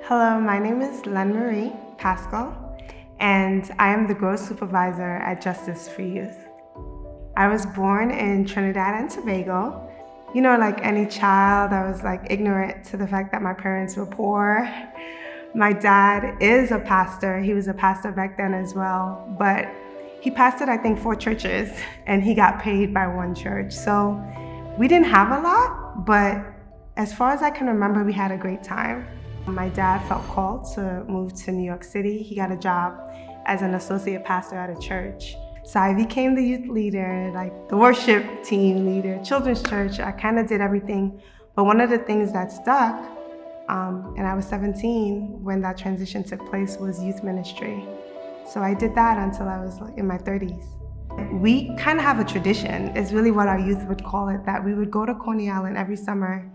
Hello, my name is Lenmarie Pascall, and I am the growth supervisor at Justice for Youth. I was born in Trinidad and Tobago. You know, like any child, I was ignorant to the fact that my parents were poor. My dad is a pastor. He was a pastor back then as well, but he pastored, I think, 4 churches, and he got paid by one church. So we didn't have a lot, but as far as I can remember, we had a great time. My dad felt called to move to New York City. He got a job as an associate pastor at a church. So I became the youth leader, the worship team leader, children's church. I kind of did everything. But one of the things that stuck, and I was 17 when that transition took place, was youth ministry. So I did that until I was in my 30s. We kind of have a tradition, is really what our youth would call it, that we would go to Coney Island every summer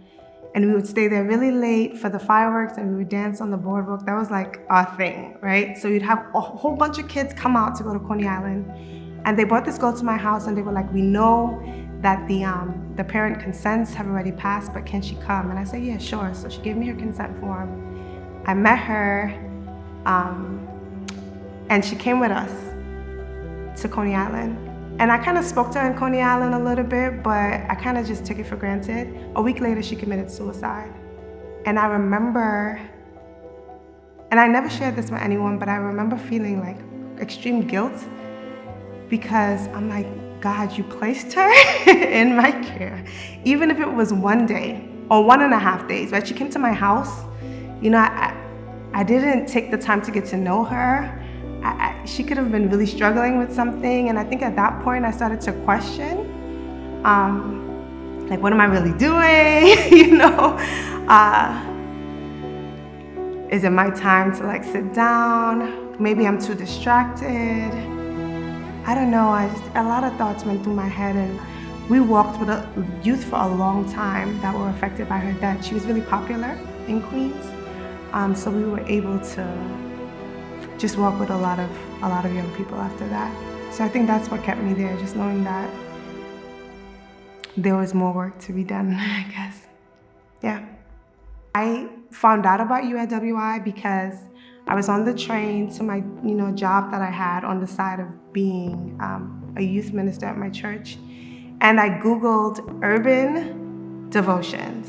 and we would stay there really late for the fireworks and we would dance on the boardwalk. That was our thing, right? So you'd have a whole bunch of kids come out to go to Coney Island, and they brought this girl to my house and they were like, we know that the parent consents have already passed, but can she come? And I said, yeah, sure. So she gave me her consent form. I met her, and she came with us to Coney Island. And I kind of spoke to her in Coney Island a little bit, but I kind of just took it for granted. A week later, she committed suicide. And I remember, and I never shared this with anyone, but I remember feeling extreme guilt, because I'm like, God, you placed her in my care. Even if it was 1 day or 1.5 days, right? She came to my house. You know, I didn't take the time to get to know her. She could have been really struggling with something, and I think at that point I started to question, what am I really doing? Is it my time to sit down? Maybe I'm too distracted. I don't know. A lot of thoughts went through my head, and we walked with a youth for a long time that were affected by her death. She was really popular in Queens, so we were able to just walk with a lot of young people after that. So I think that's what kept me there, just knowing that there was more work to be done, I guess. Yeah. I found out about UIWI because I was on the train to my job that I had on the side of being a youth minister at my church. And I Googled urban devotions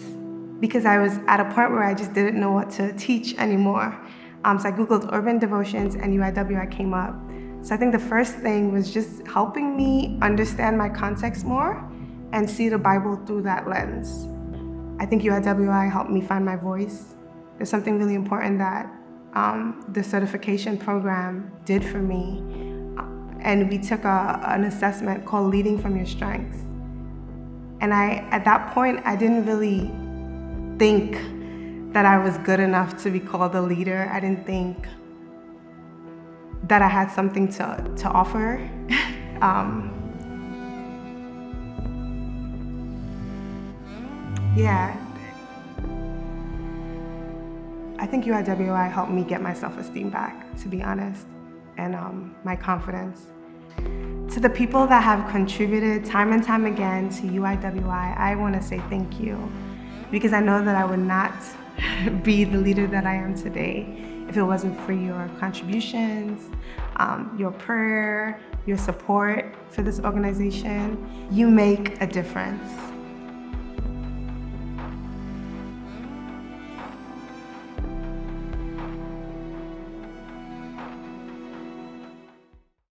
because I was at a point where I just didn't know what to teach anymore. So I Googled urban devotions and UIWI came up. So I think the first thing was just helping me understand my context more and see the Bible through that lens. I think UIWI helped me find my voice. There's something really important that the certification program did for me. And we took an assessment called Leading from Your Strengths. And at that point, I didn't really think that I was good enough to be called a leader. I didn't think that I had something to offer. Yeah. I think UIWI helped me get my self-esteem back, to be honest, and my confidence. To the people that have contributed time and time again to UIWI, I want to say thank you, because I know that I would not be the leader that I am today if it wasn't for your contributions, your prayer, your support for this organization. You make a difference.